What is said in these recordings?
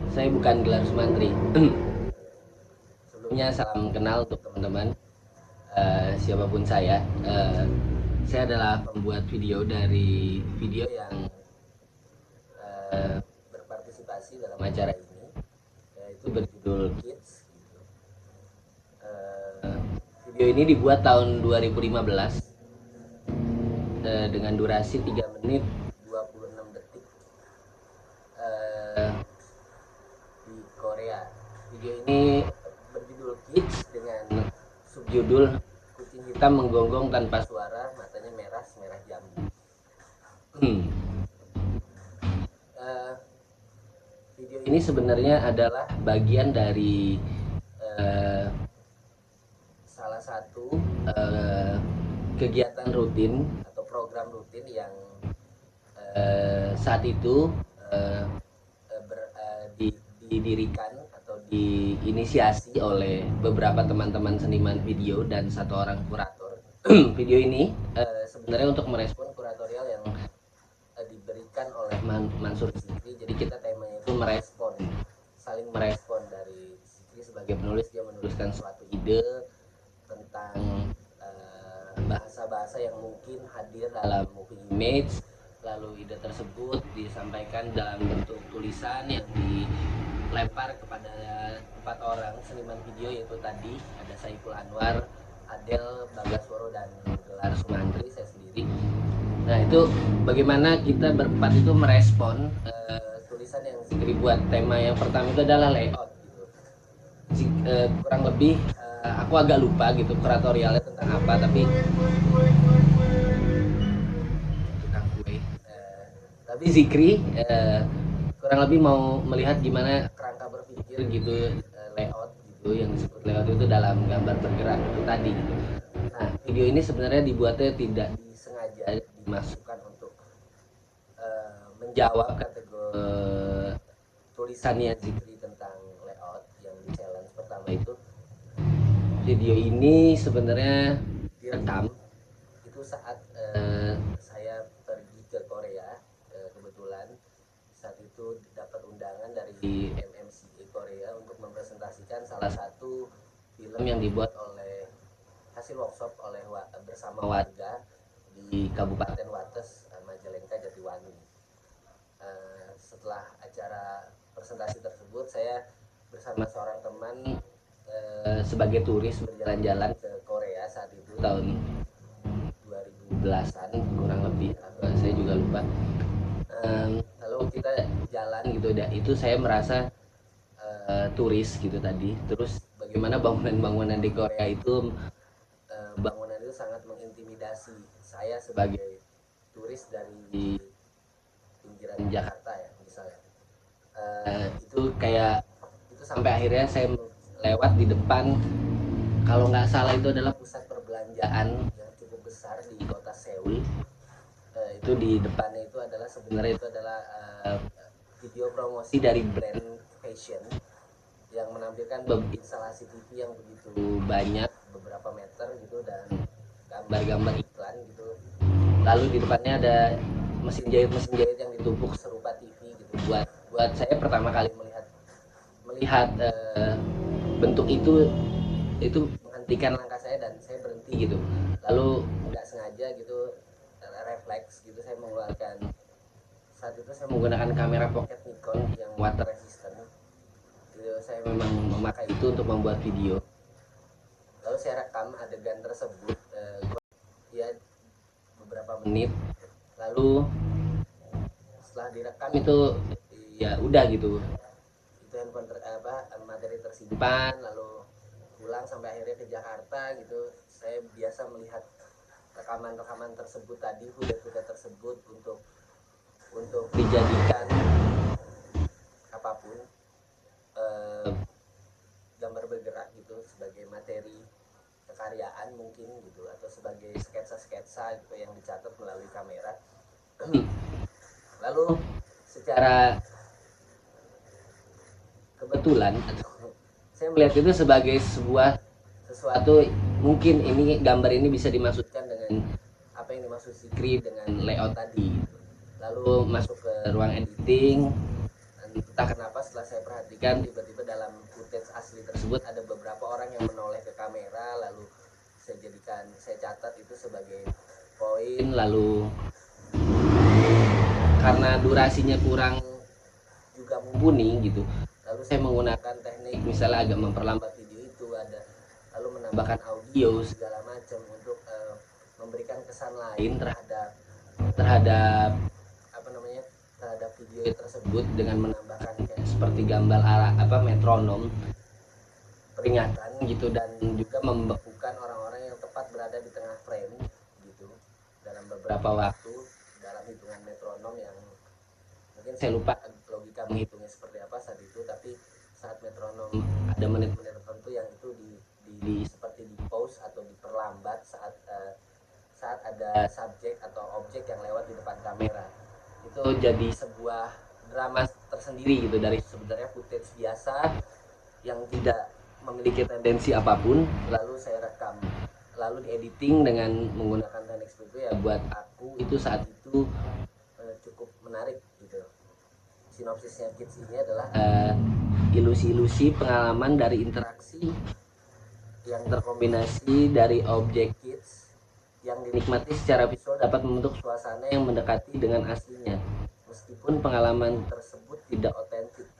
Saya bukan Gelar Sumantri. Sebelumnya salam kenal untuk teman-teman. Siapapun saya adalah pembuat video dari video yang berpartisipasi dalam acara ini, yaitu berjudul Kids. Eh, Video ini dibuat tahun 2015 dengan durasi 3 menit 26 detik di Korea. Video ini berjudul Kids dengan subjudul kucing hitam menggonggong tanpa suara, matanya merah semerah jambu. Video ini sebenarnya adalah bagian dari salah satu kegiatan rutin atau program rutin yang saat itu didirikan atau diinisiasi oleh beberapa teman-teman seniman video dan satu orang kurator. Video ini sebenarnya untuk merespon kuratorial yang diberikan oleh Mansur Zikri. Jadi kita temanya itu saling merespon. Dari Zikri sebagai penulis, dia menuliskan suatu ide tentang bahasa-bahasa yang mungkin hadir dalam movie image, lalu ide tersebut disampaikan dalam bentuk tulisan yang dilempar kepada 4 orang seniman video, yaitu tadi ada Saiful Anwar, Adel, Bagasworo, dan Gelar Sumantri, saya sendiri. Nah, itu bagaimana kita berempat itu merespon tulisan yang Zikri buat. Tema yang pertama itu adalah layout gitu. Kurang lebih aku agak lupa gitu kuratorialnya tentang apa, tapi tukang kue. Tapi Zikri kurang lebih mau melihat gimana kerangka berpikir gitu, layout gitu, yang disebut layout itu dalam gambar bergerak itu tadi gitu. Nah, video ini sebenarnya dibuatnya tidak disengaja dimasukkan untuk menjawab kategori tulisannya Zikri tentang layout yang di challenge pertama itu. Video ini sebenarnya direkam itu saat saya pergi ke Korea. Kebetulan saat itu dapat undangan dari MMCA Korea untuk mempresentasikan salah satu film yang dibuat oleh hasil workshop bersama warga di Kabupaten Wates, Majalengka, Jatiwangi. Setelah acara presentasi tersebut, saya bersama seorang teman sebagai turis berjalan-jalan ke Korea saat itu tahun 2010-an kurang lebih, saya juga lupa. Lalu kita jalan gitu, itu saya merasa turis gitu tadi. Terus bagaimana bangunan-bangunan di Korea itu, bangunan itu sangat mengintimidasi saya sebagai turis dari pinggiran Jakarta ya misalnya. Itu kayak itu sampai akhirnya saya lewat di depan, kalau nggak salah itu adalah pusat perbelanjaan yang cukup besar di kota Seoul. Itu di depannya itu adalah sebenarnya itu adalah video promosi dari brand fashion yang menampilkan instalasi TV yang begitu banyak, beberapa meter gitu, dan gambar-gambar iklan gitu. Lalu di depannya ada mesin jahit yang ditumpuk serupa TV gitu. Buat saya pertama kali melihat bentuk itu menghentikan langkah saya dan saya berhenti gitu. Lalu nggak sengaja gitu, refleks gitu, saya mengeluarkan, saat itu saya menggunakan kamera pocket Nikon yang water resistant gitu. Saya memang memakai itu untuk membuat video. Lalu saya rekam adegan tersebut ya beberapa menit. Lalu setelah direkam itu ya udah gitu, itu handphone materi tersimpan. Lalu pulang sampai akhirnya ke Jakarta gitu, saya biasa melihat rekaman tersebut tadi, footage tersebut untuk dijadikan apapun, gambar bergerak gitu, sebagai materi kekaryaan mungkin gitu, atau sebagai sketsa-sketsa gitu yang dicatat melalui kamera. Lalu secara kebetulan saya melihat itu sebagai sesuatu, mungkin ini gambar ini bisa dimaksudkan dengan apa yang dimaksud Zikri dengan layout tadi gitu. Lalu masuk ke ruang editing, entah kenapa setelah saya perhatikan tiba-tiba dalam footage asli tersebut ada beberapa orang yang menoleh ke kamera, lalu saya catat itu sebagai poin. Lalu karena durasinya kurang juga mumpuni gitu, lalu saya menggunakan teknik misalnya agak memperlambat video itu, lalu menambahkan audio segala macam untuk memberikan kesan lain terhadap terhadap video tersebut dengan menambahkan kayak seperti gambar metronom peringatan gitu, dan juga membekukan orang-orang yang tepat berada di tengah frame gitu dalam beberapa waktu dalam hitungan metronom yang mungkin saya lupa logika menghitungnya seperti apa saat itu, tapi saat metronom ada menit-menit tertentu yang itu seperti di pause atau diperlambat saat ada subjek atau objek yang lewat di depan kamera. Itu jadi sebuah drama tersendiri gitu dari sebenarnya footage biasa yang tidak memiliki tendensi apapun, lalu saya rekam, lalu diediting dengan menggunakan teknik seperti itu. Ya buat aku itu saat itu cukup menarik gitu. Sinopsisnya Kids ini adalah ilusi-ilusi pengalaman dari interaksi yang terkombinasi dari objek Kids yang dinikmati secara visual dapat membentuk suasana yang mendekati dengan aslinya, meskipun pengalaman tersebut tidak otentik.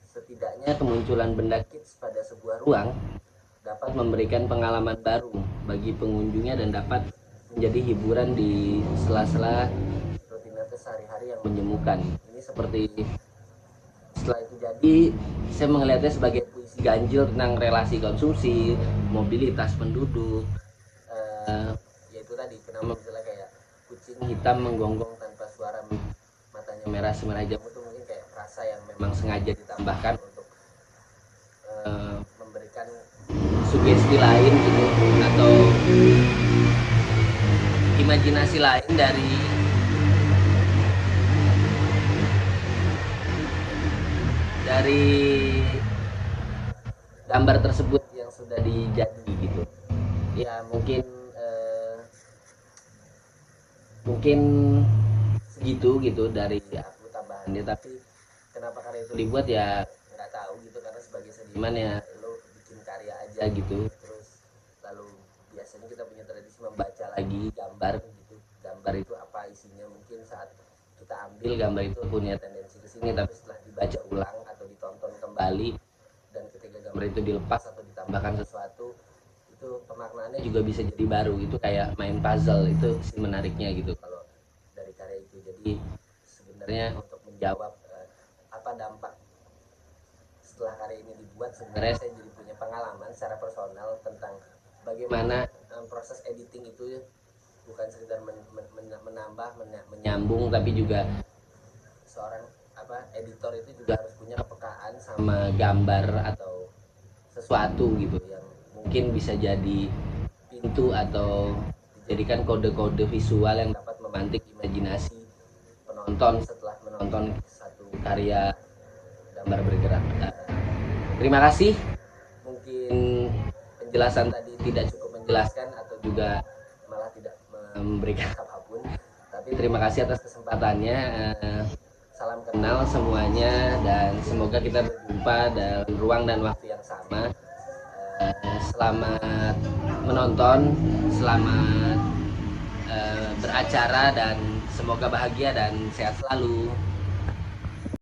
Setidaknya kemunculan benda Kids pada sebuah ruang dapat memberikan pengalaman baru bagi pengunjungnya dan dapat menjadi hiburan di sela-sela rutinitas sehari-hari yang menjemukan. Ini seperti setelah itu jadi saya melihatnya sebagai puisi ganjil tentang relasi konsumsi, mobilitas penduduk, yaitu tadi kenapa misalnya kayak kucing hitam menggonggong tanpa suara, matanya merah semerah jamu, itu mungkin kayak rasa yang memang sengaja ditambahkan untuk memberikan sugesti lain gitu, atau imajinasi lain dari gambar tersebut yang sudah dijadi gitu. Ya mungkin segitu gitu dari aku tambahannya, tapi kenapa karya itu dibuat ya nggak tahu gitu, karena sebagai seniman ya lo bikin karya aja gitu, terus lalu biasanya kita punya tradisi membaca lagi gambar gitu, gambar itu apa isinya. Mungkin saat kita ambil gambar itu punya tendensi ke sini, tapi setelah dibaca ulang atau ditonton kembali dan ketika gambar itu dilepas atau ditambahkan sesuatu, itu pemaknaannya juga bisa jadi baru. Itu kayak main puzzle, itu sih menariknya gitu kalau dari karya itu. Jadi sebenarnya untuk menjawab apa dampak setelah karya ini dibuat, sebenarnya saya jadi punya pengalaman secara personal tentang bagaimana proses editing itu bukan sekedar menambah, menyambung, tapi juga seorang editor itu juga harus punya kepekaan sama gambar atau sesuatu gitu yang mungkin bisa jadi pintu atau dijadikan kode-kode visual yang dapat memantik imajinasi penonton setelah menonton satu karya gambar bergerak. Terima kasih. Mungkin penjelasan tadi tidak cukup menjelaskan atau juga malah tidak memberikan apapun, tapi terima kasih atas kesempatannya. Salam kenal semuanya dan semoga kita berjumpa dalam ruang dan waktu yang sama. Selamat menonton, selamat beracara, dan semoga bahagia dan sehat selalu.